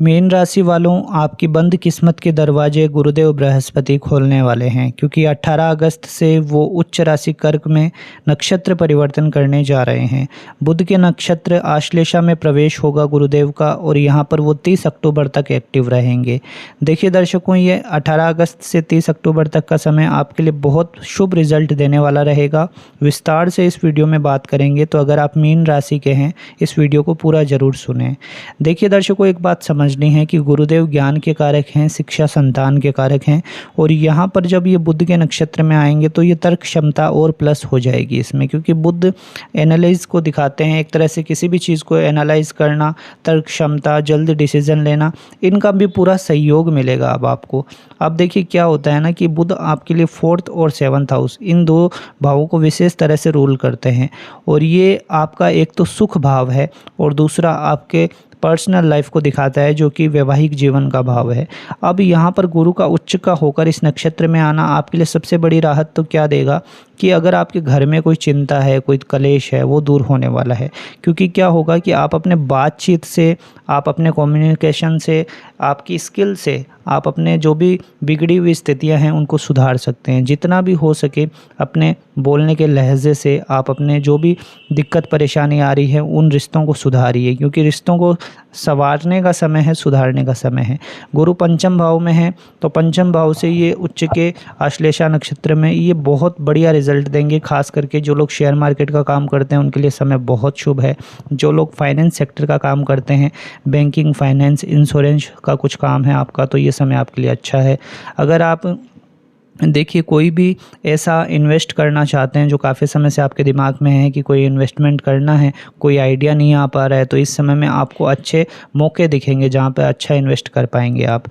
Mean राशि वालों, आपकी बंद किस्मत के दरवाजे गुरुदेव बृहस्पति खोलने वाले हैं, क्योंकि 18 अगस्त से वो उच्च राशि कर्क में नक्षत्र परिवर्तन करने जा रहे हैं। बुध के नक्षत्र आश्लेषा में प्रवेश होगा गुरुदेव का, और यहाँ पर वो 30 अक्टूबर तक एक्टिव रहेंगे। देखिए दर्शकों, ये 18 अगस्त से 30 अक्टूबर तक का समय आपके लिए बहुत शुभ रिजल्ट देने वाला रहेगा। विस्तार से इस वीडियो में बात करेंगे, तो अगर आप मीन राशि के हैं इस वीडियो को पूरा ज़रूर सुनें। देखिए दर्शकों, एक बात समझनी है कि गुरुदेव ज्ञान के कारक हैं, शिक्षा संतान के कारक हैं, और यहाँ पर जब ये बुध के नक्षत्र में आएंगे तो ये तर्क क्षमता और प्लस हो जाएगी इसमें, क्योंकि बुध एनालाइज को दिखाते हैं। एक तरह से किसी भी चीज़ को एनालाइज करना, तर्क क्षमता, जल्द डिसीजन लेना, इनका भी पूरा सहयोग मिलेगा अब आपको। अब देखिए क्या होता है ना कि बुध आपके लिए 4th और 7th हाउस, इन दो भावों को विशेष तरह से रूल करते हैं, और ये आपका एक तो सुख भाव है और दूसरा आपके पर्सनल लाइफ को दिखाता है, जो कि वैवाहिक जीवन का भाव है। अब यहाँ पर गुरु का उच्च का होकर इस नक्षत्र में आना आपके लिए सबसे बड़ी राहत तो क्या देगा कि अगर आपके घर में कोई चिंता है, कोई कलेश है, वो दूर होने वाला है। क्योंकि क्या होगा कि आप अपने बातचीत से, आप अपने कम्युनिकेशन से, आपकी स्किल से आप अपने जो भी बिगड़ी हुई स्थितियां हैं उनको सुधार सकते हैं। जितना भी हो सके अपने बोलने के लहजे से आप अपने जो भी दिक्कत परेशानी आ रही है उन रिश्तों को सुधारिए, क्योंकि रिश्तों को संवारने का समय है, सुधारने का समय है। गुरु पंचम भाव में है, तो पंचम भाव से ये उच्च के आश्लेषा नक्षत्र में ये बहुत बढ़िया रिजल्ट देंगे। खास करके जो लोग शेयर मार्केट का काम करते हैं उनके लिए समय बहुत शुभ है। जो लोग फाइनेंस सेक्टर का काम करते हैं, बैंकिंग, फाइनेंस, इंश्योरेंस का कुछ काम है आपका, तो ये समय आपके लिए अच्छा है। अगर आप देखिए कोई भी ऐसा इन्वेस्ट करना चाहते हैं जो काफ़ी समय से आपके दिमाग में है कि कोई इन्वेस्टमेंट करना है, कोई आइडिया नहीं आ पा रहा है, तो इस समय में आपको अच्छे मौके दिखेंगे जहां पे अच्छा इन्वेस्ट कर पाएंगे आप।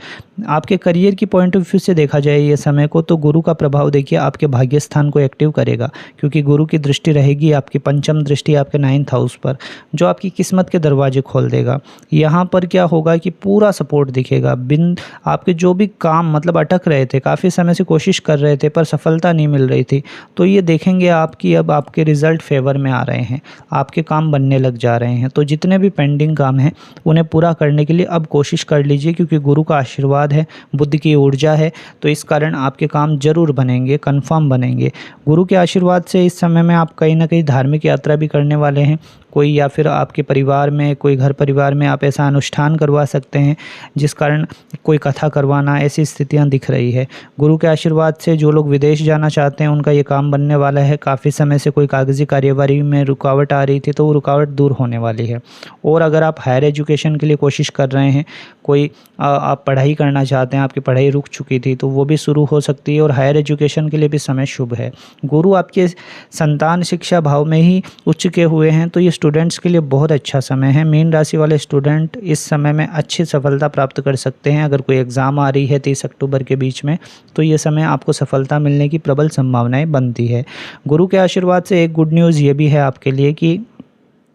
आपके करियर की पॉइंट ऑफ व्यू से देखा जाए ये समय को, तो गुरु का प्रभाव देखिए आपके भाग्य स्थान को एक्टिव करेगा, क्योंकि गुरु की दृष्टि रहेगी, आपकी पंचम दृष्टि आपके 9th हाउस पर, जो आपकी किस्मत के दरवाजे खोल देगा। यहाँ पर क्या होगा कि पूरा सपोर्ट दिखेगा। बिन आपके जो भी काम मतलब अटक रहे थे, काफ़ी समय से कोशिश कर रहे थे पर सफलता नहीं मिल रही थी, तो ये देखेंगे आपकी अब आपके रिजल्ट फेवर में आ रहे हैं, आपके काम बनने लग जा रहे हैं। तो जितने भी पेंडिंग काम हैं उन्हें पूरा करने के लिए अब कोशिश कर लीजिए, क्योंकि गुरु का आशीर्वाद है, बुद्ध की ऊर्जा है, तो इस कारण आपके काम जरूर बनेंगे, कंफर्म बनेंगे। गुरु के आशीर्वाद से इस समय में आप कहीं ना कहीं धार्मिक यात्रा भी करने वाले हैं कोई, या फिर आपके परिवार में कोई घर परिवार में आप ऐसा अनुष्ठान करवा सकते हैं जिस कारण कोई कथा करवाना, ऐसी स्थितियां दिख रही है। गुरु के आशीर्वाद से जो लोग विदेश जाना चाहते हैं उनका ये काम बनने वाला है। काफ़ी समय से कोई कागजी कार्यवाही में रुकावट आ रही थी, तो वो रुकावट दूर होने वाली है। और अगर आप हायर एजुकेशन के लिए कोशिश कर रहे हैं, कोई आप पढ़ाई करना चाहते हैं, आपकी पढ़ाई रुक चुकी थी, तो वो भी शुरू हो सकती है, और हायर एजुकेशन के लिए भी समय शुभ है। गुरु आपके संतान शिक्षा भाव में ही उच्च के हुए हैं, तो ये स्टूडेंट्स के लिए बहुत अच्छा समय है। मीन राशि वाले स्टूडेंट इस समय में अच्छी सफलता प्राप्त कर सकते हैं। अगर कोई एग्ज़ाम आ रही है 30 अक्टूबर के बीच में, तो ये समय आपको सफलता मिलने की प्रबल संभावनाएं बनती है। गुरु के आशीर्वाद से एक गुड न्यूज़ ये भी है आपके लिए कि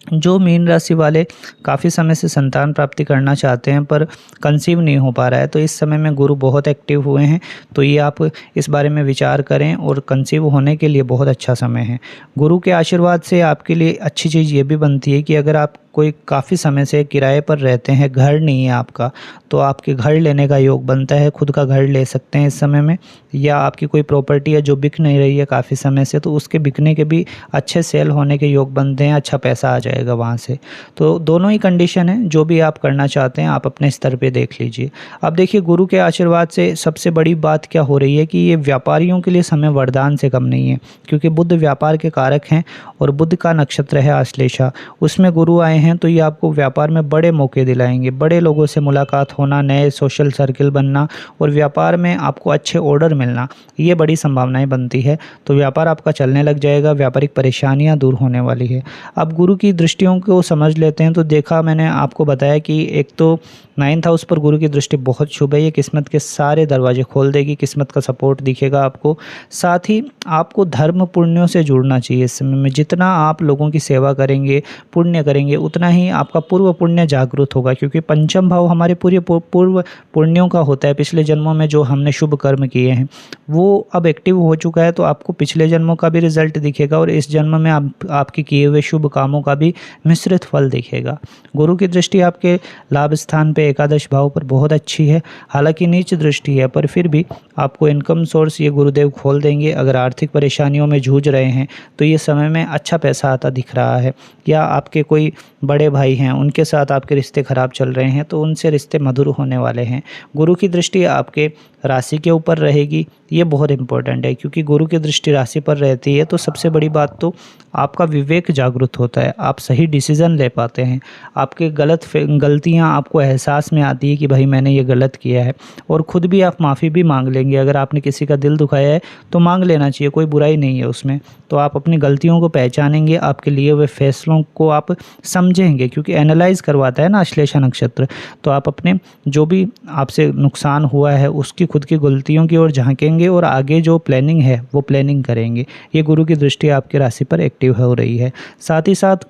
जो मीन राशि वाले काफ़ी समय से संतान प्राप्ति करना चाहते हैं पर कंसीव नहीं हो पा रहा है, तो इस समय में गुरु बहुत एक्टिव हुए हैं, तो ये आप इस बारे में विचार करें, और कंसीव होने के लिए बहुत अच्छा समय है। गुरु के आशीर्वाद से आपके लिए अच्छी चीज़ ये भी बनती है कि अगर आप कोई काफ़ी समय से किराए पर रहते हैं, घर नहीं है आपका, तो आपके घर लेने का योग बनता है, खुद का घर ले सकते हैं इस समय में। या आपकी कोई प्रॉपर्टी है जो बिक नहीं रही है काफ़ी समय से, तो उसके बिकने के भी अच्छे सेल होने के योग बनते हैं, अच्छा पैसा आ जाएगा वहाँ से। तो दोनों ही कंडीशन है, जो भी आप करना चाहते हैं आप अपने स्तर पे देख लीजिए। अब देखिए गुरु के आशीर्वाद से सबसे बड़ी बात क्या हो रही है कि ये व्यापारियों के लिए समय वरदान से कम नहीं है, क्योंकि बुध व्यापार के कारक हैं और बुध का नक्षत्र है आश्लेषा, उसमें गुरु आए हैं, तो ये आपको व्यापार में बड़े मौके दिलाएंगे। बड़े लोगों से मुलाकात होना, नए सोशल सर्किल बनना, और व्यापार में आपको अच्छे ऑर्डर मिलना, ये बड़ी संभावनाएं बनती है। तो व्यापार आपका चलने लग जाएगा, व्यापारिक परेशानियां दूर होने वाली है। अब गुरु की दृष्टियों को समझ लेते हैं, तो देखा मैंने आपको बताया कि एक तो 9th हाउस पर गुरु की दृष्टि बहुत शुभ है, ये किस्मत के सारे दरवाजे खोल देगी, किस्मत का सपोर्ट दिखेगा आपको। साथ ही आपको धर्म पुण्यों से जुड़ना चाहिए इस समय में। जितना आप लोगों की सेवा करेंगे, पुण्य करेंगे, उतना उतना ही आपका पूर्व पुण्य जागृत होगा, क्योंकि पंचम भाव हमारे पूरे पूर्व पुण्यों का होता है। पिछले जन्मों में जो हमने शुभ कर्म किए हैं वो अब एक्टिव हो चुका है, तो आपको पिछले जन्मों का भी रिजल्ट दिखेगा और इस जन्म में आपके किए हुए शुभ कामों का भी मिश्रित फल दिखेगा। गुरु की दृष्टि आपके लाभ स्थान पे एकादश भाव पर बहुत अच्छी है, हालांकि नीच दृष्टि है, पर फिर भी आपको इनकम सोर्स ये गुरुदेव खोल देंगे। अगर आर्थिक परेशानियों में जूझ रहे हैं तो ये समय में अच्छा पैसा आता दिख रहा है, या आपके कोई बड़े भाई हैं उनके साथ आपके रिश्ते खराब चल रहे हैं तो उनसे रिश्ते मधुर होने वाले हैं। गुरु की दृष्टि आपके राशि के ऊपर रहेगी, ये बहुत इंपॉर्टेंट है, क्योंकि गुरु की दृष्टि राशि पर रहती है तो सबसे बड़ी बात तो आपका विवेक जागृत होता है, आप सही डिसीजन ले पाते हैं, आपके गलतियां आपको एहसास में आती है कि भाई मैंने ये गलत किया है, और ख़ुद भी आप माफ़ी भी मांग लेंगे। अगर आपने किसी का दिल दुखाया है तो मांग लेना चाहिए, कोई बुराई नहीं है उसमें। तो आप अपनी गलतियों को पहचानेंगे, आपके लिए हुए फैसलों को आप समझेंगे, क्योंकि एनालाइज करवाता है ना आश्लेषा नक्षत्र। तो आप अपने जो भी आपसे नुकसान हुआ है उसकी खुद की गलतियों की ओर झांकेंगे और आगे जो प्लानिंग है वो प्लानिंग करेंगे। ये गुरु की दृष्टि आपकी राशि पर एक्टिव हो रही है। साथ ही साथ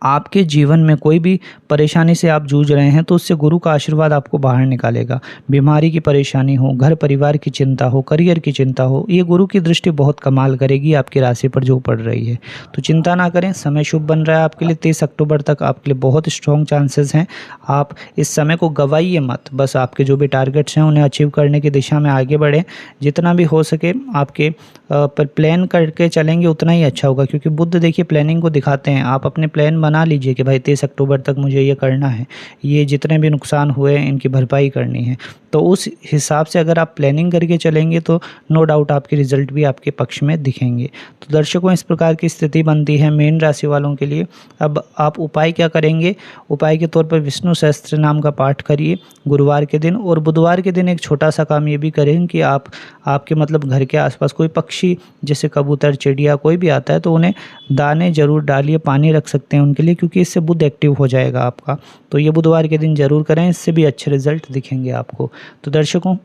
आपके जीवन में कोई भी परेशानी से आप जूझ रहे हैं तो उससे गुरु का आशीर्वाद आपको बाहर निकालेगा। बीमारी की परेशानी हो, घर परिवार की चिंता हो, करियर की चिंता हो, ये गुरु की दृष्टि बहुत कमाल करेगी आपकी राशि पर जो पड़ रही है। तो चिंता ना करें, समय शुभ बन रहा है आपके लिए। 30 अक्टूबर तक आपके लिए बहुत स्ट्रॉन्ग चांसेस हैं। आप इस समय को गवाइए मत, बस आपके जो भी टारगेट्स हैं उन्हें अचीव करने की दिशा में आगे बढ़ें। जितना भी हो सके आपके पर प्लान करके चलेंगे उतना ही अच्छा होगा, क्योंकि बुध देखिए प्लानिंग को दिखाते हैं। आप अपने प्लान बना लीजिए कि भाई 30 अक्टूबर तक मुझे ये करना है, ये जितने भी नुकसान हुए हैं इनकी भरपाई करनी है। तो उस हिसाब से अगर आप प्लानिंग करके चलेंगे तो नो डाउट आपके रिजल्ट भी आपके पक्ष में दिखेंगे। तो दर्शकों, इस प्रकार की स्थिति बनती है मीन राशि वालों के लिए। अब आप उपाय क्या करेंगे? उपाय के तौर पर विष्णु सहस्त्र नाम का पाठ करिए गुरुवार के दिन, और बुधवार के दिन एक छोटा सा काम ये भी करें कि आपके मतलब घर के आसपास कोई पक्षी जैसे कबूतर, चिड़िया कोई भी आता है तो उन्हें दाने जरूर डालिए, पानी रख सकते हैं उनके लिए, क्योंकि इससे बुध एक्टिव हो जाएगा आपका। तो ये बुधवार के दिन जरूर करें, इससे भी अच्छे रिजल्ट दिखेंगे आपको। तो दर्शकों,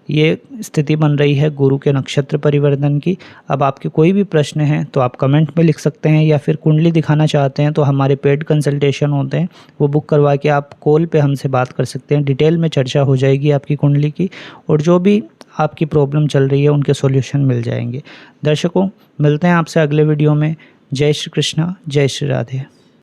ये स्थिति बन रही है गुरु के नक्षत्र परिवर्तन की। अब आपके कोई भी प्रश्न हैं तो आप कमेंट में लिख सकते हैं, या फिर कुंडली दिखाना चाहते हैं तो हमारे पेड कंसल्टेशन होते हैं, वो बुक करवा के आप कॉल पे हमसे बात कर सकते हैं। डिटेल में चर्चा हो जाएगी आपकी कुंडली की, और जो भी आपकी प्रॉब्लम चल रही है उनके सॉल्यूशन मिल जाएंगे। दर्शकों, मिलते हैं आपसे अगले वीडियो में। जय श्री कृष्णा, जय श्री राधे।